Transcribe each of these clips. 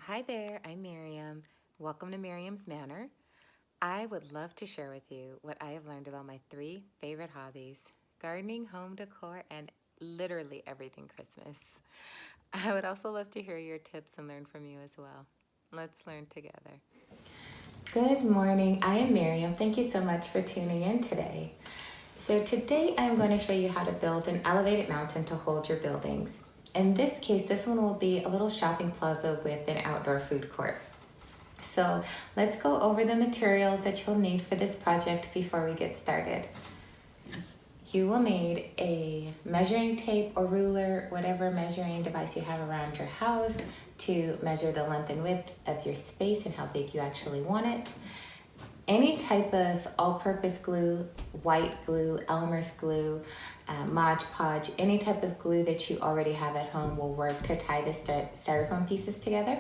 Hi there, I'm Miriam. Welcome to Miriam's Manor. I would love to share with you what I have learned about my three favorite hobbies: gardening, home decor, and literally everything Christmas. I would also love to hear your tips and learn from you as well. Let's learn together. Good morning, I am Miriam. Thank you so much for tuning in today. So, today I'm going to show you how to build an elevated mountain to hold your buildings. In this case, this one will be a little shopping plaza with an outdoor food court. So let's go over the materials that you'll need for this project before we get started. You will need a measuring tape or ruler, whatever measuring device you have around your house to measure the length and width of your space and how big you actually want it. Any type of all-purpose glue, white glue, Elmer's glue, Mod Podge, any type of glue that you already have at home will work to tie the styrofoam pieces together.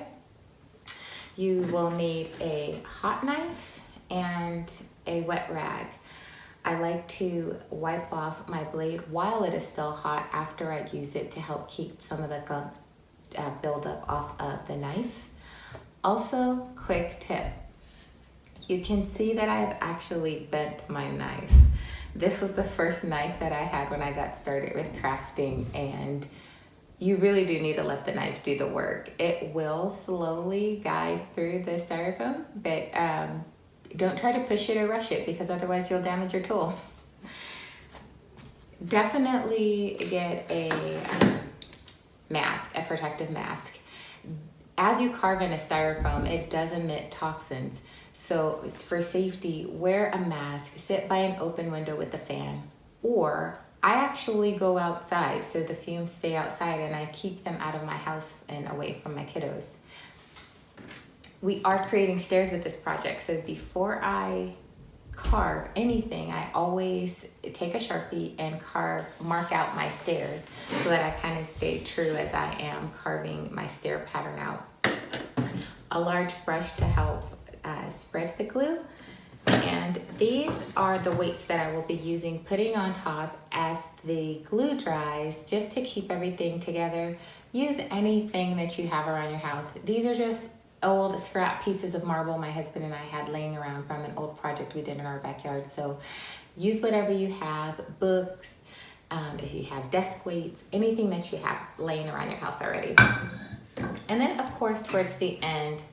You will need a hot knife and a wet rag. I like to wipe off my blade while it is still hot after I use it to help keep some of the gunk buildup off of the knife. Also, quick tip. You can see that I have actually bent my knife. This was the first knife that I had when I got started with crafting, and you really do need to let the knife do the work. It will slowly guide through the styrofoam, but don't try to push it or rush it because otherwise you'll damage your tool. Definitely get a mask, a protective mask. As you carve in a styrofoam, it does emit toxins. So for safety, wear a mask, sit by an open window with the fan, or I actually go outside so the fumes stay outside and I keep them out of my house and away from my kiddos. We are creating stairs with this project, so before I carve anything, I always take a Sharpie and mark out my stairs so that I kind of stay true as I am carving my stair pattern out. A large brush to help spread the glue, and these are the weights that I will be using, putting on top as the glue dries, just to keep everything together. Use anything that you have around your house. These are just old scrap pieces of marble my husband and I had laying around from an old project we did in our backyard. So use whatever you have, books, if you have desk weights, anything that you have laying around your house already. And then of course towards the end,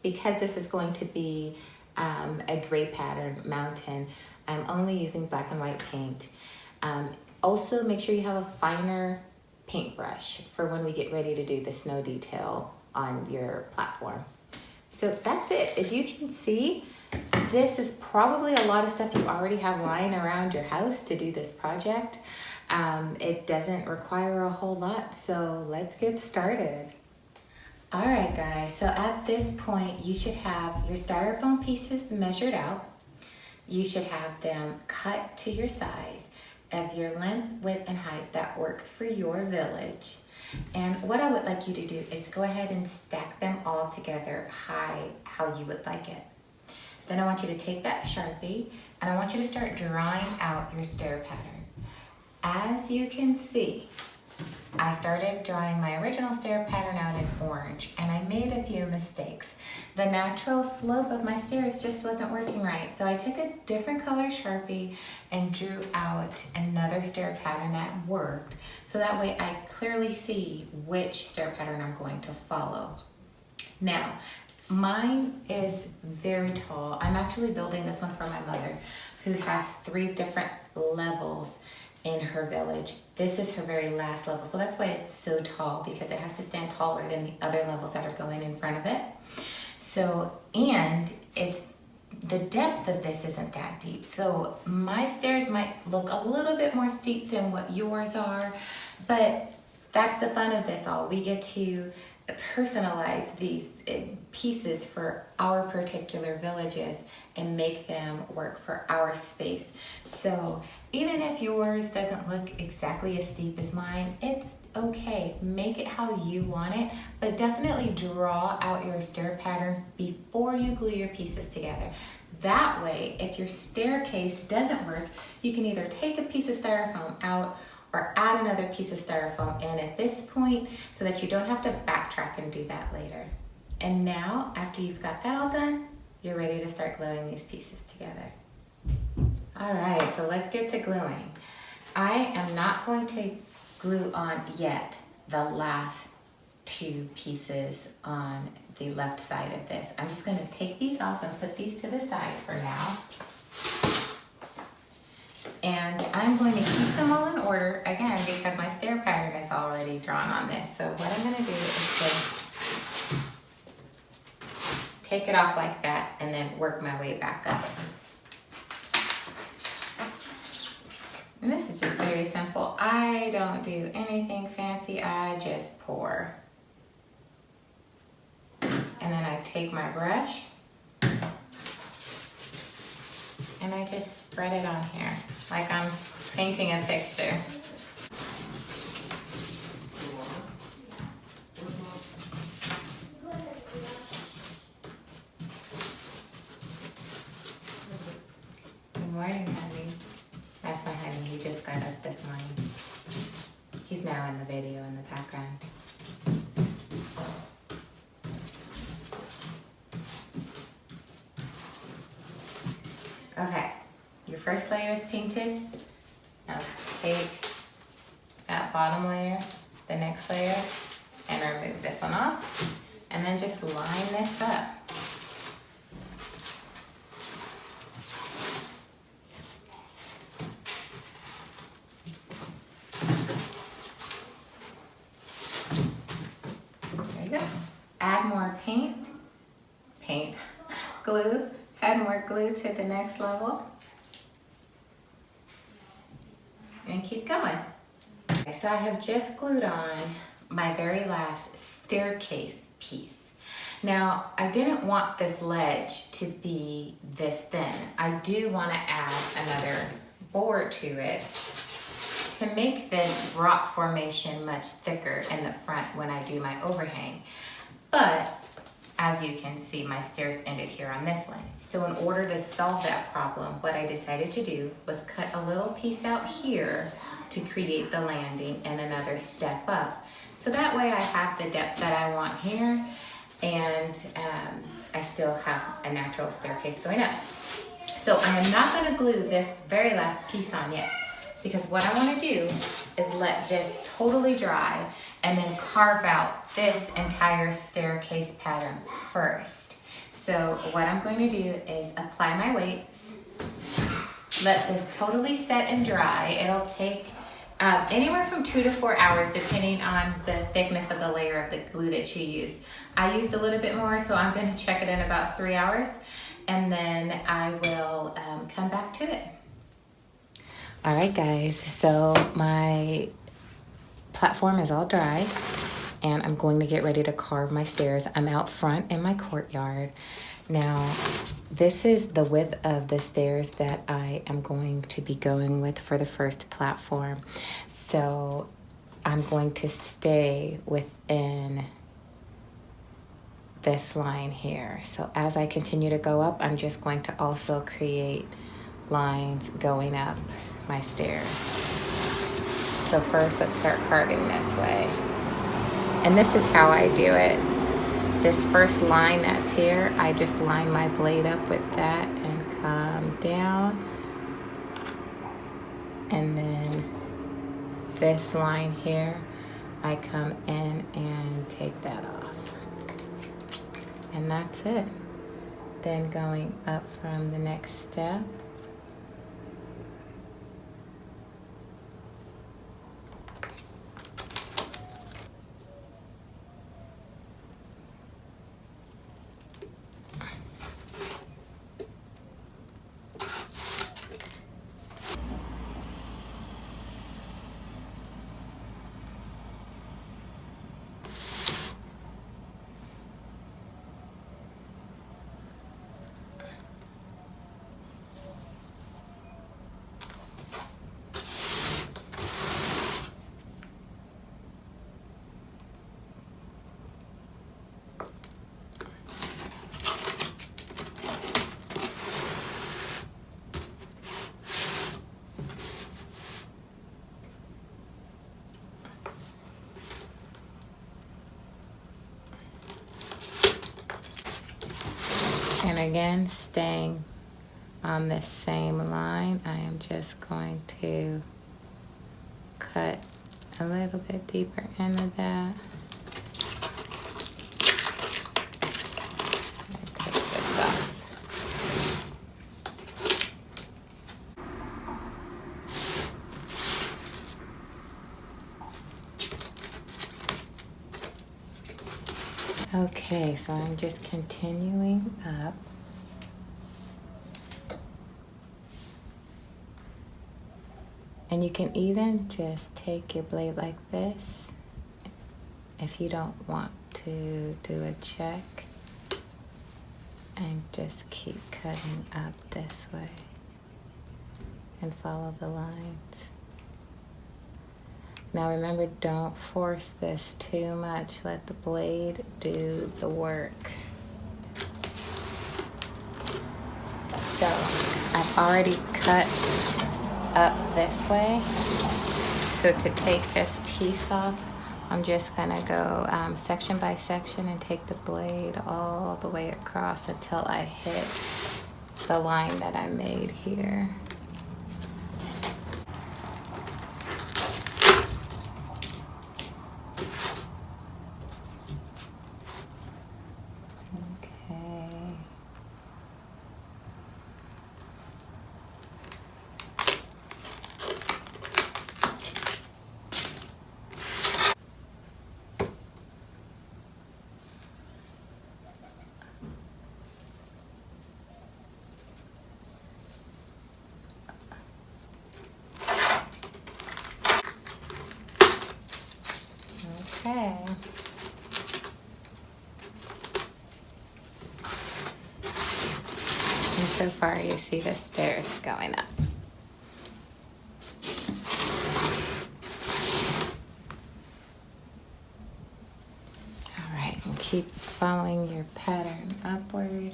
because this is going to be a gray pattern mountain, I'm only using black and white paint. Also make sure you have a finer paintbrush for when we get ready to do the snow detail on your platform. So that's it. As you can see, this is probably a lot of stuff you already have lying around your house to do this project. It doesn't require a whole lot, so let's get started. All right, guys, so at this point, you should have your styrofoam pieces measured out. You should have them cut to your size of your length, width, and height that works for your village. And what I would like you to do is go ahead and stack them all together high how you would like it. Then I want you to take that Sharpie and I want you to start drawing out your stair pattern. As you can see, I started drawing my original stair pattern out in orange, and I made a few mistakes. The natural slope of my stairs just wasn't working right, so I took a different color Sharpie and drew out another stair pattern that worked, so that way I clearly see which stair pattern I'm going to follow. Now, mine is very tall. I'm actually building this one for my mother, who has 3 different levels in her village. This is her very last level, so that's why it's so tall, because it has to stand taller than the other levels that are going in front of it. So, and the depth of this isn't that deep, so my stairs might look a little bit more steep than what yours are, but that's the fun of this all. We get to personalize these pieces for our particular villages and make them work for our space. So even if yours doesn't look exactly as steep as mine, it's okay. Make it how you want it, but definitely draw out your stair pattern before you glue your pieces together. That way, if your staircase doesn't work, you can either take a piece of styrofoam out or add another piece of styrofoam in at this point so that you don't have to backtrack and do that later. And now, after you've got that all done, you're ready to start gluing these pieces together. All right, so let's get to gluing. I am not going to glue on yet the last 2 pieces on the left side of this. I'm just going to take these off and put these to the side for now. And I'm going to keep them all in order, again, because my stair pattern is already drawn on this. So what I'm going to do is just take it off like that and then work my way back up. And this is just very simple. I don't do anything fancy, I just pour. And then I take my brush and I just spread it on here like I'm painting a picture. Good morning, honey. That's my honey, he just got up this morning. He's now in the video in the background. Okay, your first layer is painted. Now take that bottom layer, the next layer, and remove this one off. And then just line this up. There you go. Add more glue. Add more glue to the next level. And keep going. Okay, so I have just glued on my very last staircase piece. Now, I didn't want this ledge to be this thin. I do want to add another board to it to make this rock formation much thicker in the front when I do my overhang. But as you can see, my stairs ended here on this one. So in order to solve that problem, what I decided to do was cut a little piece out here to create the landing and another step up. So that way I have the depth that I want here, and I still have a natural staircase going up. So I am not going to glue this very last piece on yet, because what I want to do is let this totally dry and then carve out this entire staircase pattern first. So what I'm going to do is apply my weights, let this totally set and dry. It'll take anywhere from 2 to 4 hours depending on the thickness of the layer of the glue that you used. I used a little bit more, so I'm going to check it in about 3 hours, and then I will come back to it. All right, guys, so my platform is all dry, and I'm going to get ready to carve my stairs. I'm out front in my courtyard. Now, this is the width of the stairs that I am going to be going with for the first platform. So I'm going to stay within this line here. So as I continue to go up, I'm just going to also create lines going up my stairs. So first, let's start carving this way. And this is how I do it. This first line that's here, I just line my blade up with that and come down. And then this line here, I come in and take that off. And that's it. Then going up from the next step, And again, staying on this same line, I am just going to cut a little bit deeper into that. Take this off. Okay, so I'm just continuing up. And you can even just take your blade like this if you don't want to do a check, and just keep cutting up this way and follow the lines. Now remember, don't force this too much. Let the blade do the work. So I've already cut up this way. So to take this piece off, I'm just gonna go section by section and take the blade all the way across until I hit the line that I made here. Okay. And so far you see the stairs going up. All right, and keep following your pattern upward.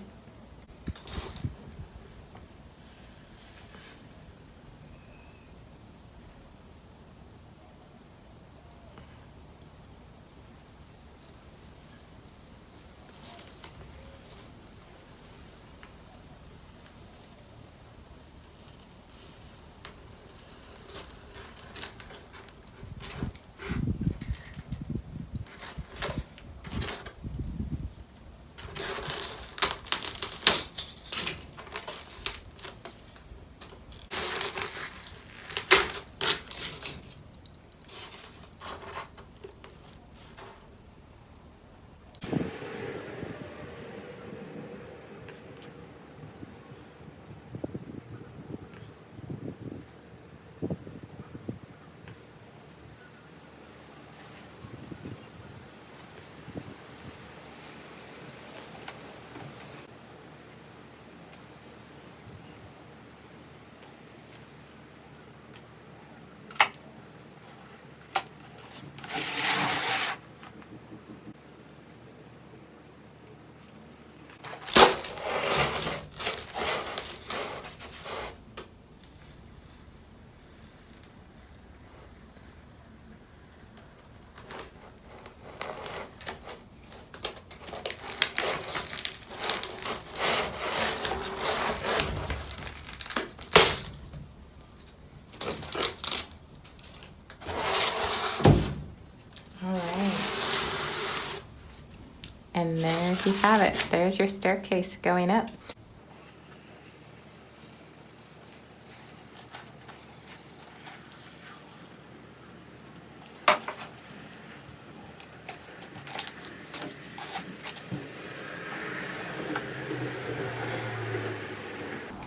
And there you have it. There's your staircase going up.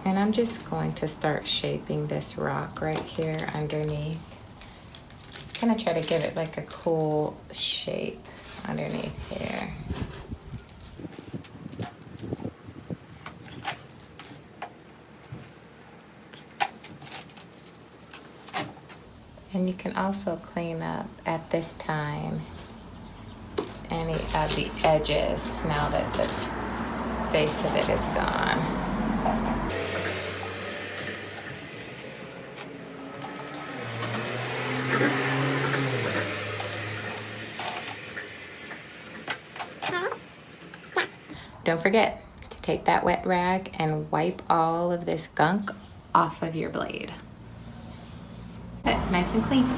And I'm just going to start shaping this rock right here underneath. Kind of try to give it like a cool shape underneath here. And you can also clean up at this time any of the edges now that the face of it is gone. Don't forget to take that wet rag and wipe all of this gunk off of your blade. Nice and clean.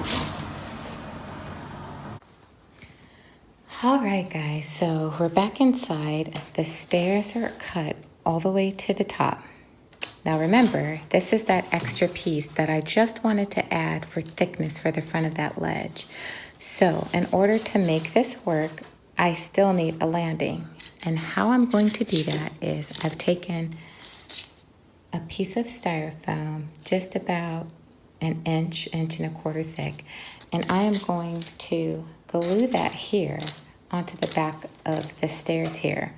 All right, guys, so we're back inside. The stairs are cut all the way to the top. Now remember, this is that extra piece that I just wanted to add for thickness for the front of that ledge. So in order to make this work, I still need a landing. And how I'm going to do that is I've taken a piece of styrofoam, just about an inch, inch and a quarter thick, and I am going to glue that here onto the back of the stairs here.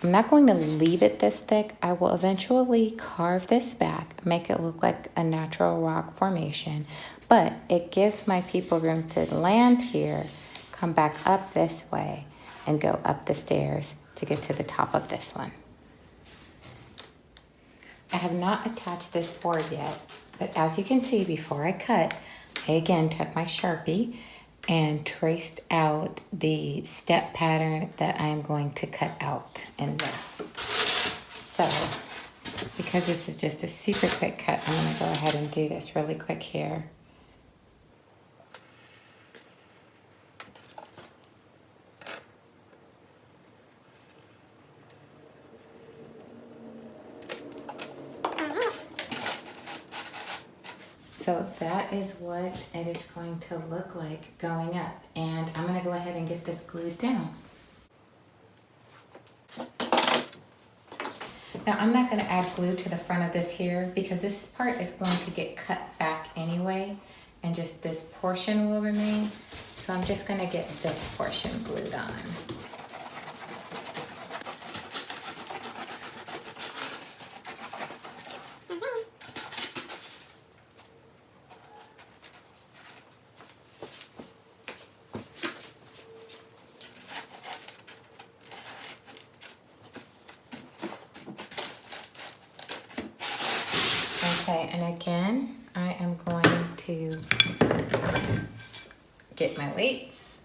I'm not going to leave it this thick. I will eventually carve this back, make it look like a natural rock formation, but it gives my people room to land here, come back up this way, and go up the stairs to get to the top of this one. I have not attached this board yet, but as you can see, before I cut, I again took my Sharpie and traced out the step pattern that I am going to cut out in this. So, because this is just a super quick cut, I'm gonna go ahead and do this really quick here. So that is what it is going to look like going up. And I'm gonna go ahead and get this glued down. Now I'm not gonna add glue to the front of this here because this part is going to get cut back anyway, and just this portion will remain. So I'm just gonna get this portion glued on. Okay, and again, I am going to get my weights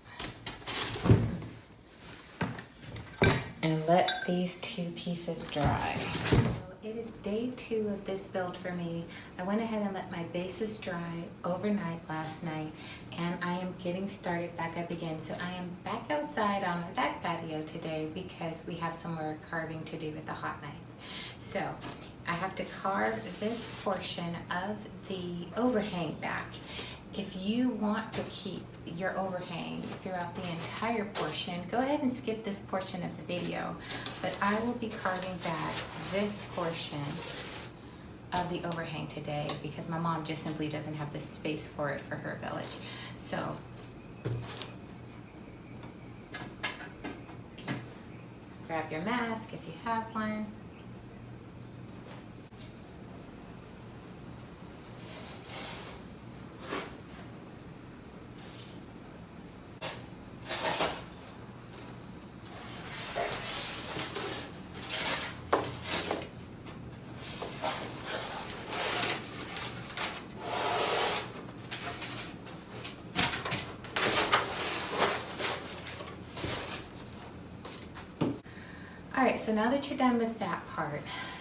and let these two pieces dry. It is day 2 of this build for me. I went ahead and let my bases dry overnight last night, and I am getting started back up again. So I am back outside on my back patio today because we have some more carving to do with the hot knife. So I have to carve this portion of the overhang back. If you want to keep your overhang throughout the entire portion, go ahead and skip this portion of the video, but I will be carving back this portion of the overhang today because my mom just simply doesn't have the space for it for her village. So grab your mask if you have one. Alright, so now that you're done with that part,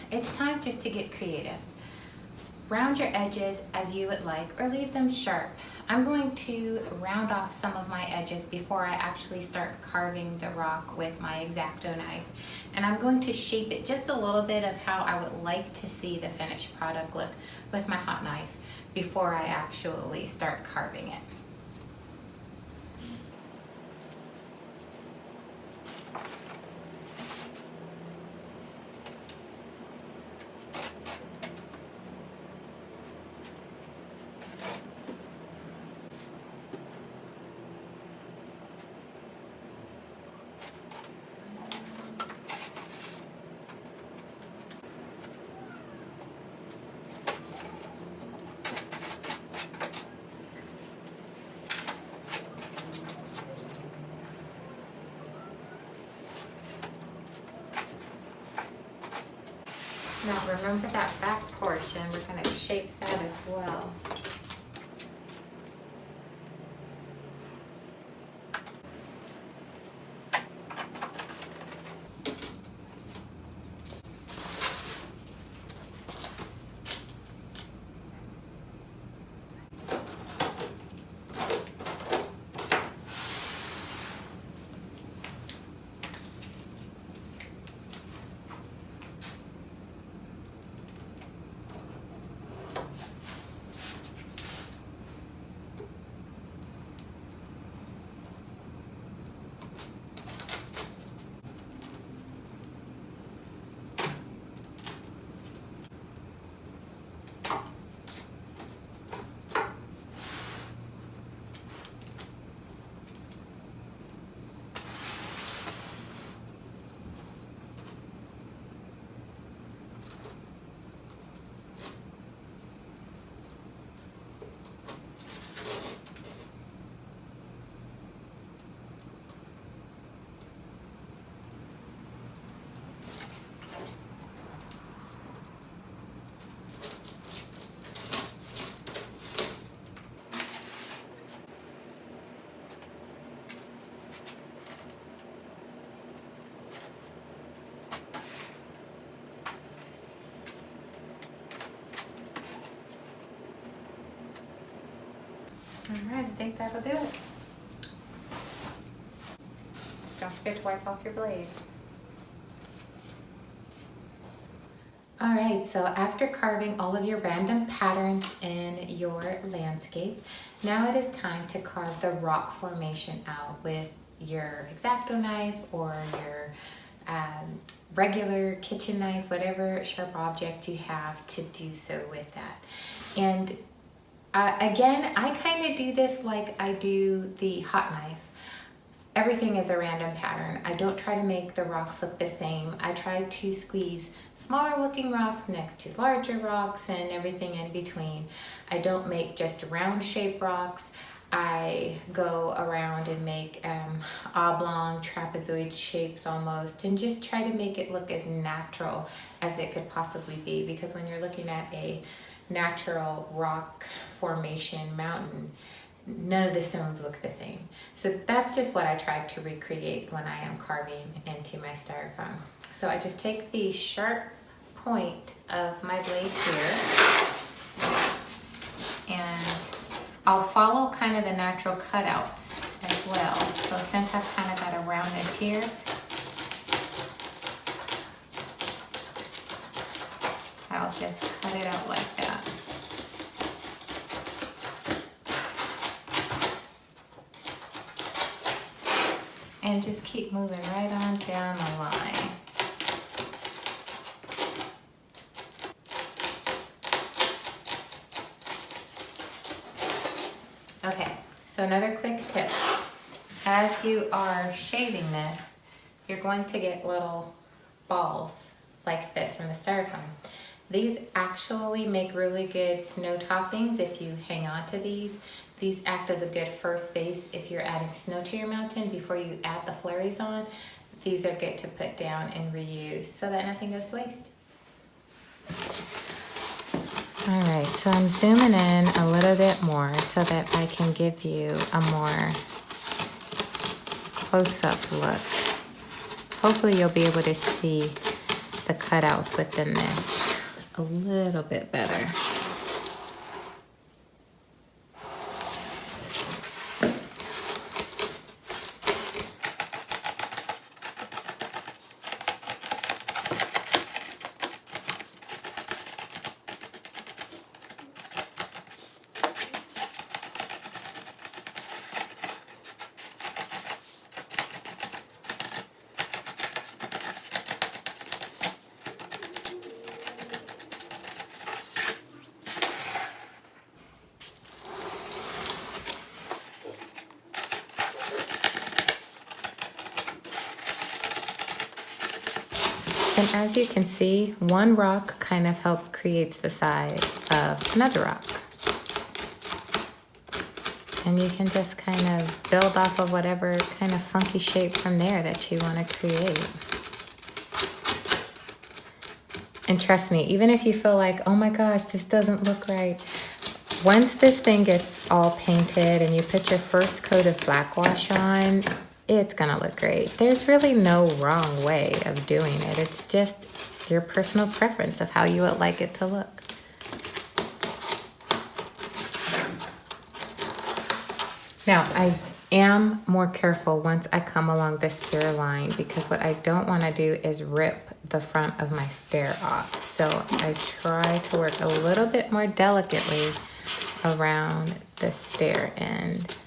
it's time just to get creative. Round your edges as you would like, or leave them sharp. I'm going to round off some of my edges before I actually start carving the rock with my X-Acto knife. And I'm going to shape it just a little bit of how I would like to see the finished product look with my hot knife before I actually start carving it. Now remember that back portion, we're going to shape that as well. All right, I think that'll do it. Don't forget to wipe off your blade. All right, so after carving all of your random patterns in your landscape, now it is time to carve the rock formation out with your X-Acto knife or your regular kitchen knife, whatever sharp object you have to do so with that. And again, I kind of do this like I do the hot knife. Everything is a random pattern. I don't try to make the rocks look the same. I try to squeeze smaller looking rocks next to larger rocks and everything in between. I don't make just round shaped rocks. I go around and make oblong, trapezoid shapes almost, and just try to make it look as natural as it could possibly be, because when you're looking at a natural rock formation mountain, none of the stones look the same. So that's just what I tried to recreate when I am carving into my styrofoam. So I just take the sharp point of my blade here, and I'll follow kind of the natural cutouts as well. So since I've kind of got a roundness here, I'll just cut it out like that. And just keep moving right on down the line. Okay, so another quick tip. As you are shaving this, you're going to get little balls like this from the styrofoam. These actually make really good snow toppings if you hang on to these. These act as a good first base if you're adding snow to your mountain before you add the flurries on. These are good to put down and reuse so that nothing goes to waste. All right, so I'm zooming in a little bit more so that I can give you a more close-up look. Hopefully you'll be able to see the cutouts within this a little bit better. And as you can see, one rock kind of creates the size of another rock. And you can just kind of build off of whatever kind of funky shape from there that you want to create. And trust me, even if you feel like, oh my gosh, this doesn't look right, once this thing gets all painted and you put your first coat of black wash on, it's gonna look great. There's really no wrong way of doing it. It's just your personal preference of how you would like it to look. Now, I am more careful once I come along this stair line, because what I don't want to do is rip the front of my stair off. So I try to work a little bit more delicately around the stair end.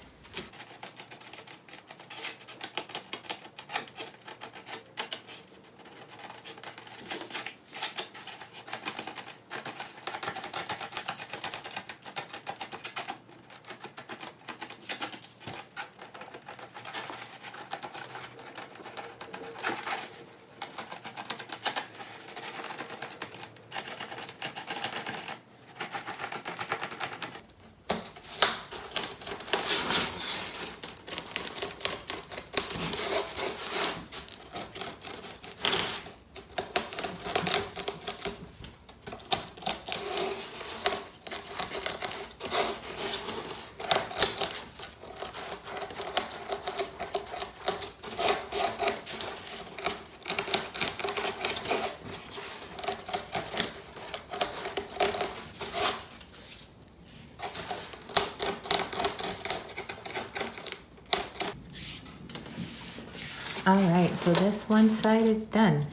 So this one side is done.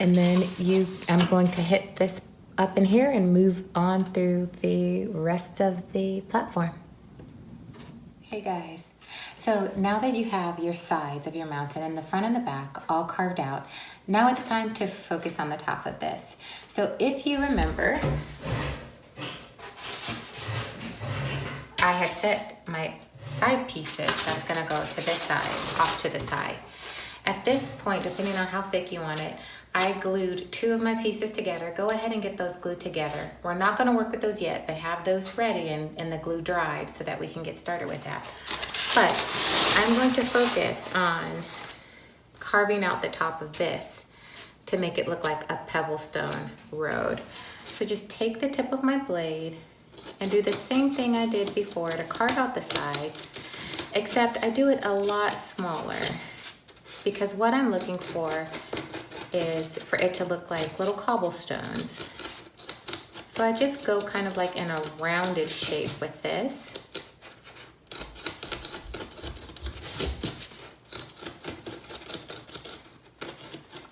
And then I'm going to hit this up in here and move on through the rest of the platform. Hey guys, so now that you have your sides of your mountain and the front and the back all carved out, now it's time to focus on the top of this. So if you remember, I had set my side pieces, that's gonna go to this side, off to the side. At this point, depending on how thick you want it, I glued 2 of my pieces together. Go ahead and get those glued together. We're not gonna work with those yet, but have those ready and the glue dried so that we can get started with that. But I'm going to focus on carving out the top of this to make it look like a pebblestone road. So just take the tip of my blade and do the same thing I did before to carve out the sides, except I do it a lot smaller because what I'm looking for is for it to look like little cobblestones. So I just go kind of like in a rounded shape with this.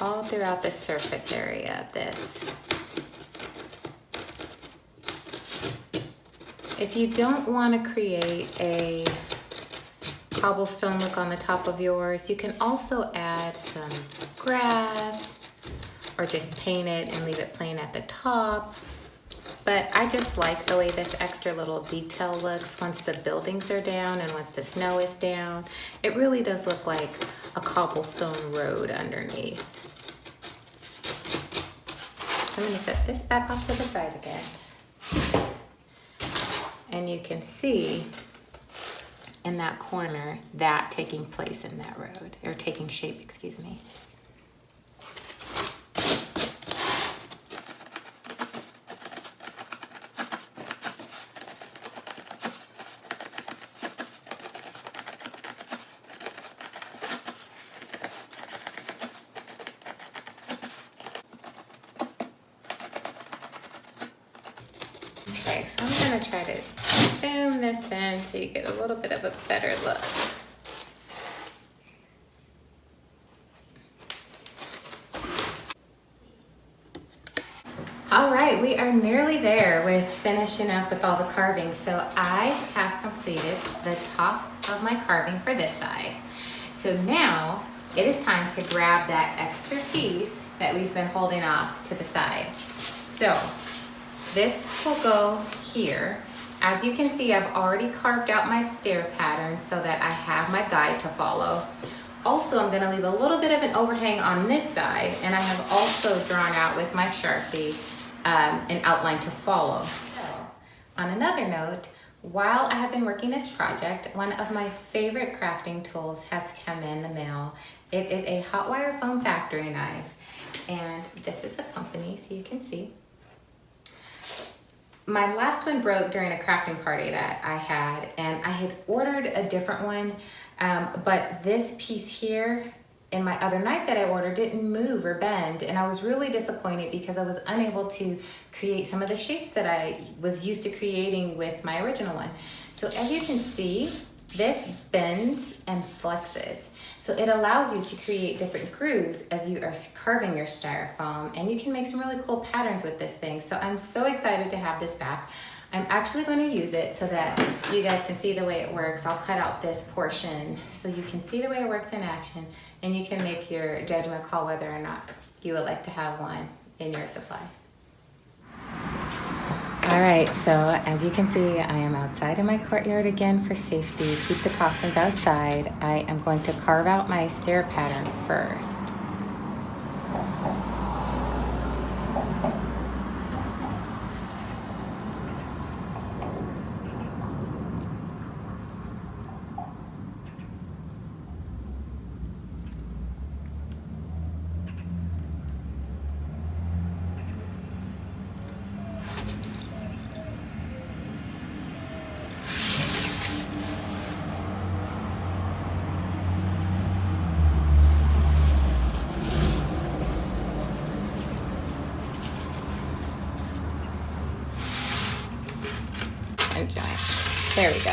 All throughout the surface area of this. If you don't want to create a cobblestone look on the top of yours, you can also add some grass or just paint it and leave it plain at the top. But I just like the way this extra little detail looks once the buildings are down and once the snow is down. It really does look like a cobblestone road underneath. So I'm going to set this back off to the side again. And you can see in that corner that taking place in that road, or taking shape, excuse me. Okay, so I'm gonna try to zoom this in so you get a little bit of a better look. All right, we are nearly there with finishing up with all the carving. So I have completed the top of my carving for this side. So now it is time to grab that extra piece that we've been holding off to the side. So this will go here. As you can see, I've already carved out my stair pattern so that I have my guide to follow. Also, I'm gonna leave a little bit of an overhang on this side, and I have also drawn out with my Sharpie an outline to follow. So, on another note, while I have been working this project, one of my favorite crafting tools has come in the mail. It is a hot wire foam factory knife, and this is the company, so you can see. My last one broke during a crafting party that I had, and I had ordered a different one, but this piece here in my other knife that I ordered didn't move or bend, and I was really disappointed because I was unable to create some of the shapes that I was used to creating with my original one. So as you can see, this bends and flexes. So it allows you to create different grooves as you are carving your styrofoam, and you can make some really cool patterns with this thing. So I'm so excited to have this back. I'm actually going to use it so that you guys can see the way it works. I'll cut out this portion so you can see the way it works in action, and you can make your judgment call whether or not you would like to have one in your supplies. All right, so as you can see, I am outside in my courtyard again for safety. Keep the toxins outside. I am going to carve out my stair pattern first. There we go.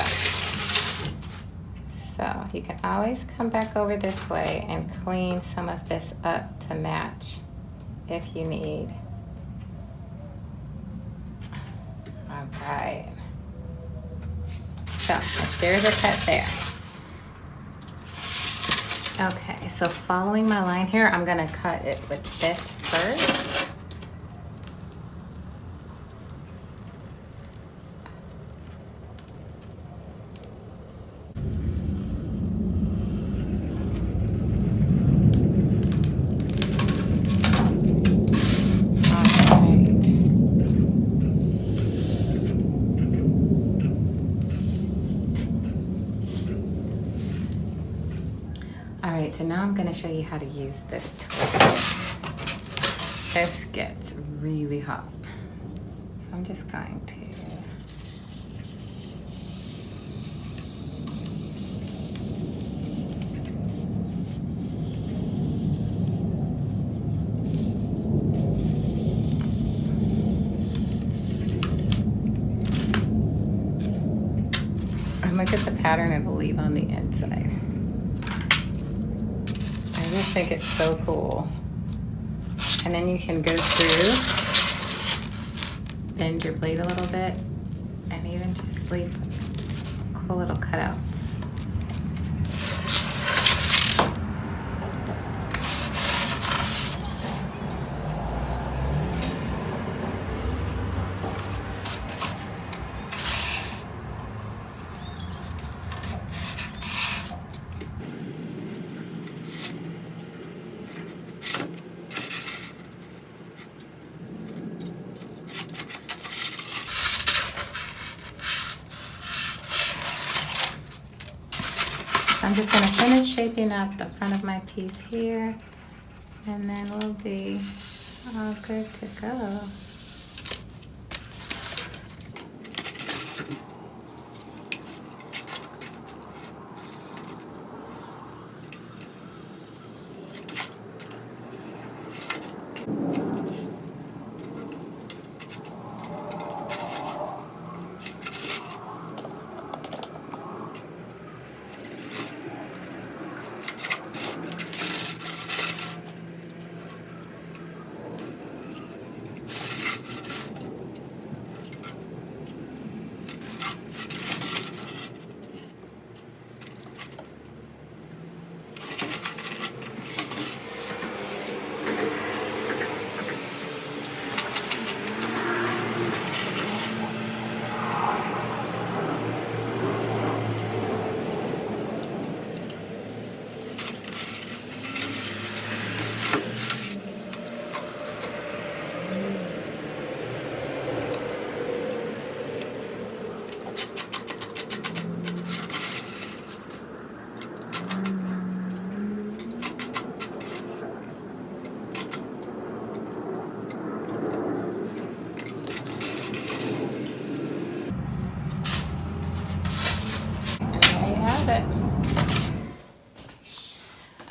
So Now, you can always come back over this way and clean some of this up to match if you need. All right. So, there's a cut there. Okay, so following my line here, I'm gonna cut it with this first. All right, so now I'm gonna show you how to use this tool. This gets really hot. So I'm just going to and look at the pattern it'll leave on the inside. I just think it's so cool. And then you can go through, bend your blade a little bit, and even just leave cool little cutouts. I'm just going to finish shaping up the front of my piece here, and then we'll be all good to go.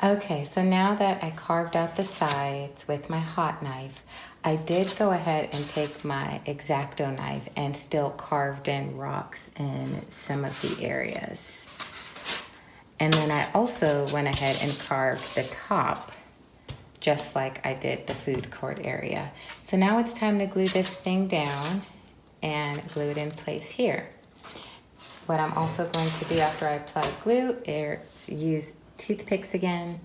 Okay, so now that I carved out the sides with my hot knife, I did go ahead and take my X-Acto knife and still carved in rocks in some of the areas. And then I also went ahead and carved the top, just like I did the food court area. So now it's time to glue this thing down and glue it in place here. What I'm also going to do after I apply glue is use toothpicks again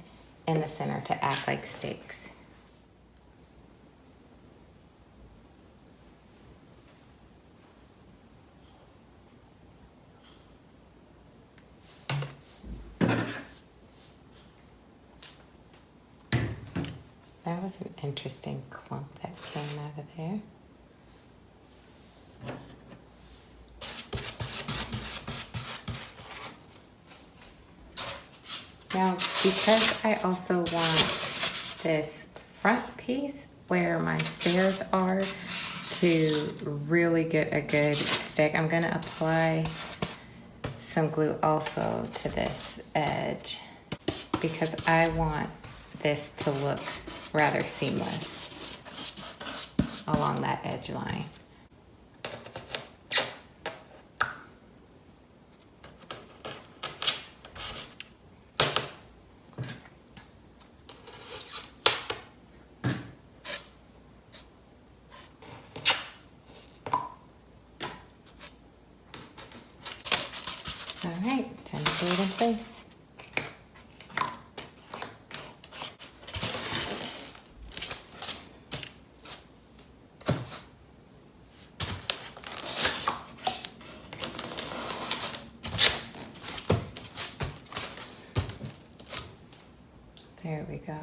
in the center to act like stakes. That was an interesting clump that came out of there. Now, because I also want this front piece where my stairs are to really get a good stick, I'm gonna apply some glue also to this edge because I want this to look rather seamless along that edge line. go.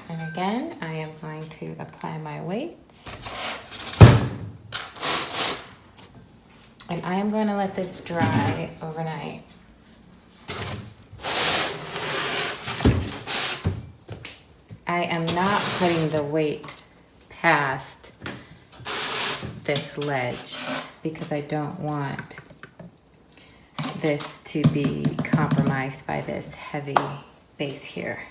And again, I am going to apply my weights. And I am going to let this dry overnight. I am not putting the weight past this ledge because I don't want this to be compromised by this heavy base here.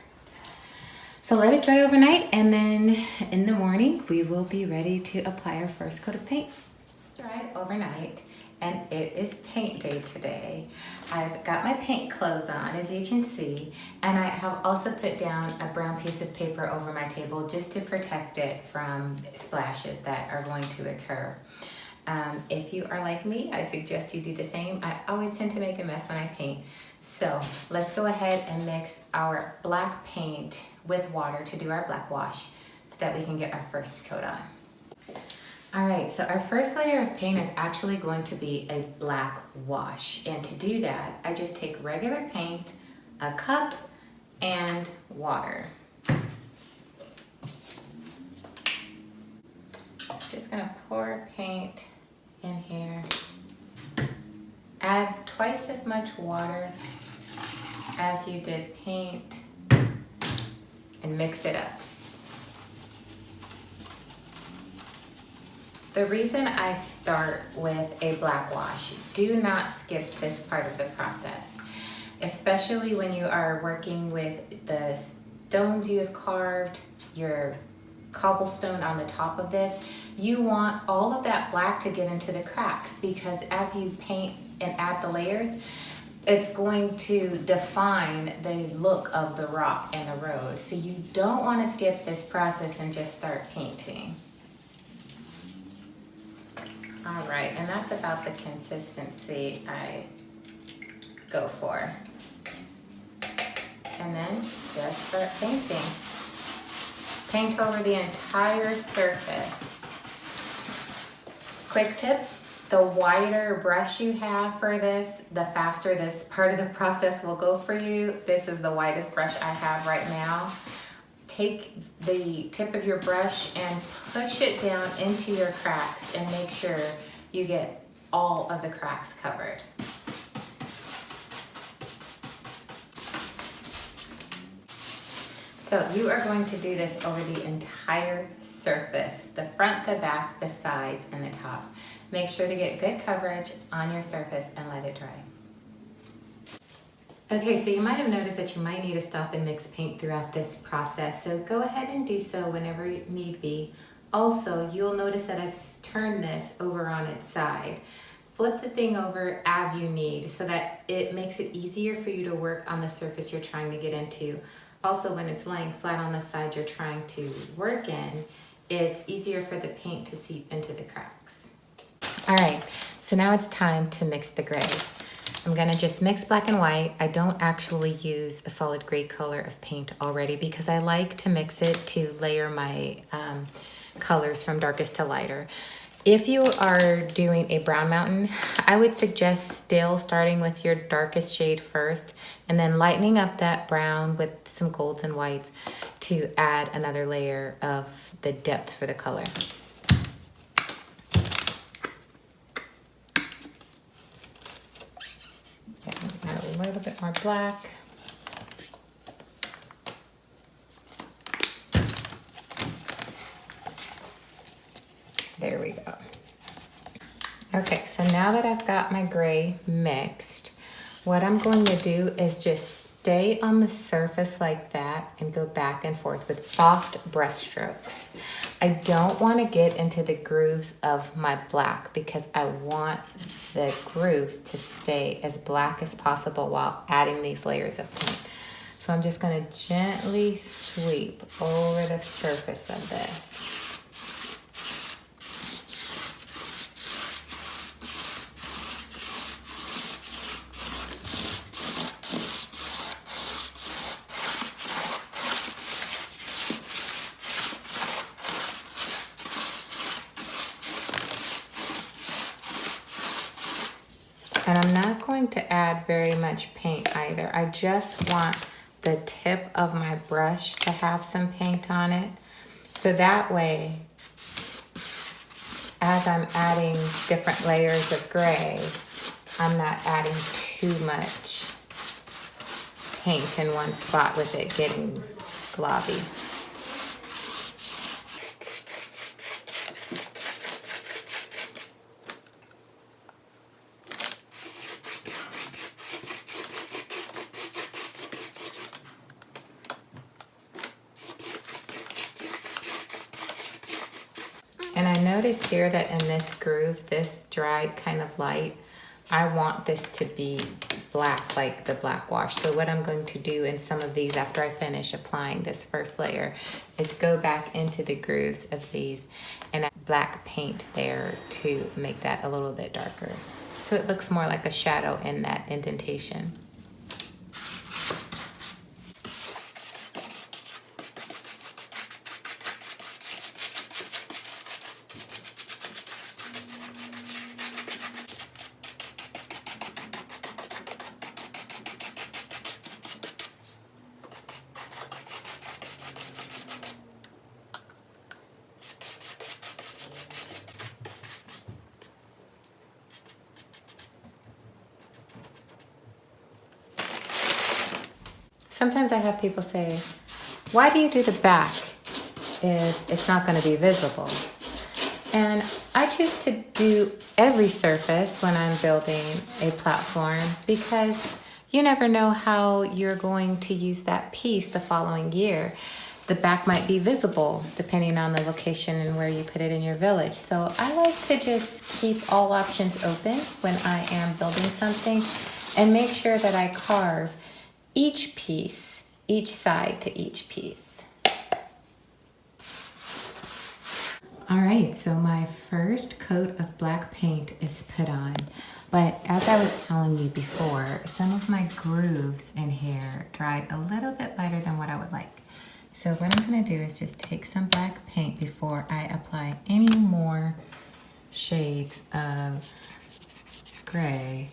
So let it dry overnight, and then in the morning we will be ready to apply our first coat of paint. It's dried overnight and it is paint day today. I've got my paint clothes on, as you can see, and I have also put down a brown piece of paper over my table just to protect it from splashes that are going to occur. If you are like me, I suggest you do the same. I always tend to make a mess when I paint. So let's go ahead and mix our black paint with water to do our black wash so that we can get our first coat on. All right, so our first layer of paint is actually going to be a black wash. And to do that, I just take regular paint, a cup, and water. Just gonna pour paint in here. Add twice as much water as you did paint and mix it up. The reason I start with a black wash, do not skip this part of the process, especially when you are working with the stones you have carved, your cobblestone on the top of this. You want all of that black to get into the cracks, because as you paint and add the layers, it's going to define the look of the rock and the road. So you don't want to skip this process and just start painting. All right, and that's about the consistency I go for. And then just start painting. Paint over the entire surface. Quick tip, the wider brush you have for this, the faster this part of the process will go for you. This is the widest brush I have right now. Take the tip of your brush and push it down into your cracks and make sure you get all of the cracks covered. So you are going to do this over the entire surface, the front, the back, the sides, and the top. Make sure to get good coverage on your surface and let it dry. Okay, so you might have noticed that you might need to stop and mix paint throughout this process. So go ahead and do so whenever need be. Also, you'll notice that I've turned this over on its side. Flip the thing over as you need so that it makes it easier for you to work on the surface you're trying to get into. Also, when it's laying flat on the side you're trying to work in, it's easier for the paint to seep into the cracks. All right, so now it's time to mix the gray. I'm gonna just mix black and white. I don't actually use a solid gray color of paint already because I like to mix it to layer my colors from darkest to lighter. If you are doing a brown mountain, I would suggest still starting with your darkest shade first and then lightening up that brown with some golds and whites to add another layer of the depth for the color. Add a little bit more black. There we go. Okay, so now that I've got my gray mixed, what I'm going to do is just stay on the surface like that and go back and forth with soft brush strokes. I don't want to get into the grooves of my black because I want the grooves to stay as black as possible while adding these layers of paint. So I'm just going to gently sweep over the surface of this. And I'm not going to add very much paint either. I just want the tip of my brush to have some paint on it. So that way, as I'm adding different layers of gray, I'm not adding too much paint in one spot with it getting globby. And I notice here that in this groove, this dried kind of light, I want this to be black, like the black wash. So what I'm going to do in some of these after I finish applying this first layer is go back into the grooves of these and add black paint there to make that a little bit darker. So it looks more like a shadow in that indentation. Sometimes I have people say, why do you do the back if it's not going to be visible? And I choose to do every surface when I'm building a platform because you never know how you're going to use that piece the following year. The back might be visible depending on the location and where you put it in your village. So I like to just keep all options open when I am building something and make sure that I carve each piece, each side to each piece. All right, so my first coat of black paint is put on, but as I was telling you before, some of my grooves in here dried a little bit lighter than what I would like. So what I'm gonna do is just take some black paint before I apply any more shades of gray,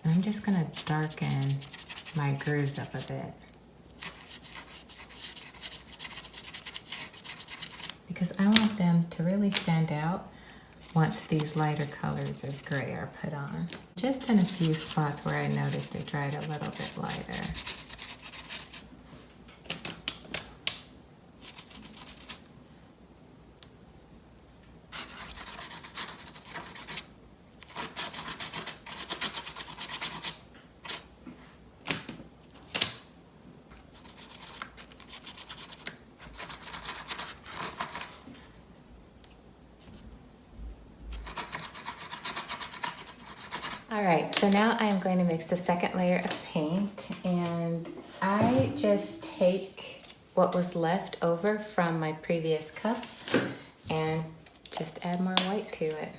and I'm just gonna darken my grooves up a bit because I want them to really stand out once these lighter colors of gray are put on. Just in a few spots where I noticed it dried a little bit lighter. All right, so now I am going to mix the second layer of paint, and I just take what was left over from my previous cup and just add more white to it.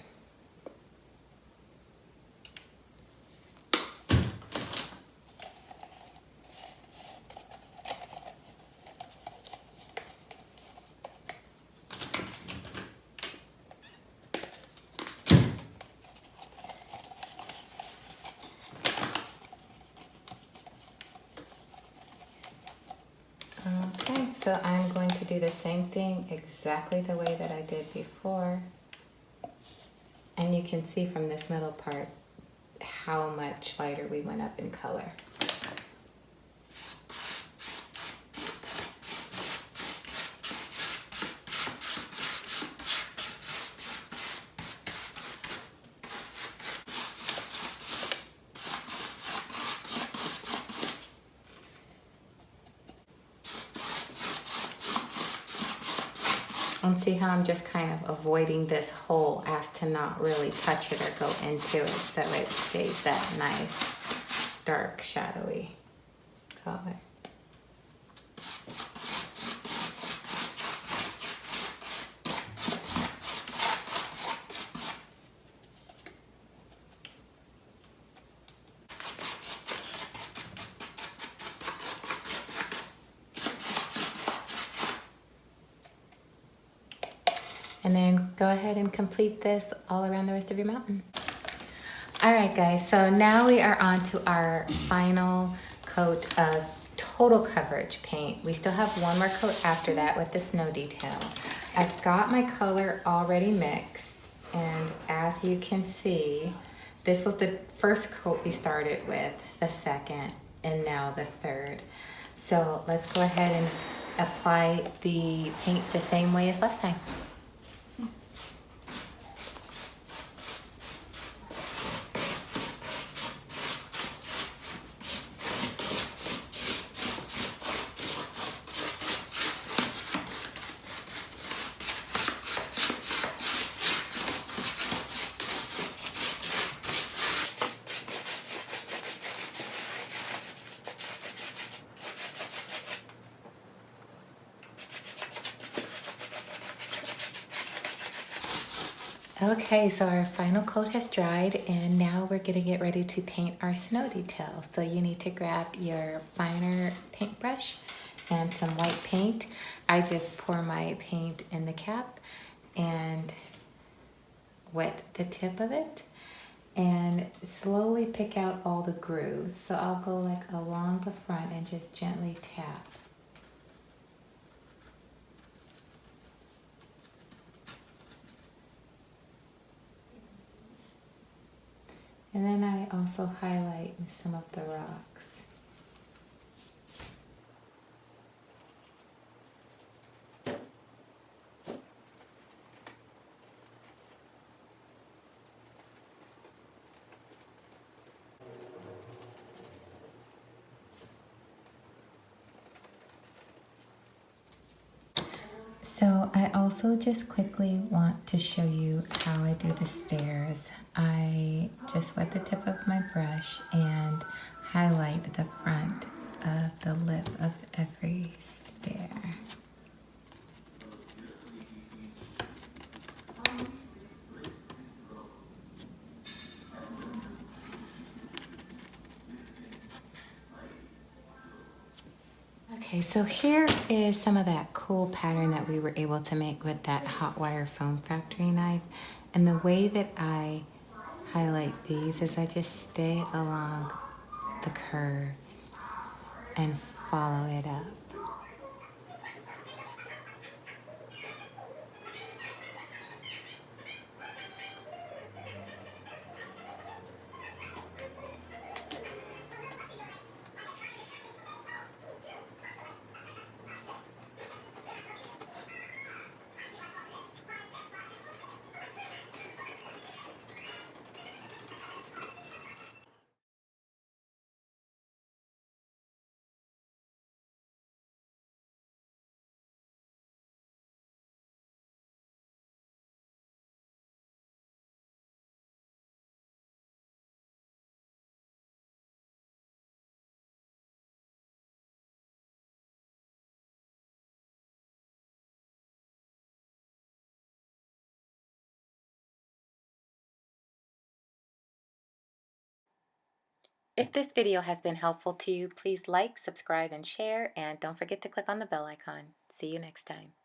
Okay, so I'm going to do the same thing exactly the way that I did before. And you can see from this middle part how much lighter we went up in color. And see how I'm just kind of avoiding this hole as to not really touch it or go into it so it stays that nice dark shadowy color. And then go ahead and complete this all around the rest of your mountain. All right, guys, so now we are on to our final coat of total coverage paint. We still have one more coat after that with the snow detail. I've got my color already mixed, and as you can see, this was the first coat we started with, the second, and now the third. So let's go ahead and apply the paint the same way as last time. Okay, so our final coat has dried, and now we're gonna get ready to paint our snow detail. So you need to grab your finer paintbrush and some white paint. I just pour my paint in the cap and wet the tip of it and slowly pick out all the grooves. So I'll go like along the front and just gently tap. And then I also highlight some of the rocks. So I also just quickly want to show you how I do the stairs. I just wet the tip of my brush and highlight the front of the lip of every stair. Okay, so here is some of that cool pattern that we were able to make with that hot wire foam factory knife. And the way that I highlight these is I just stay along the curve and follow it up. If this video has been helpful to you, please like, subscribe, and share, and don't forget to click on the bell icon. See you next time.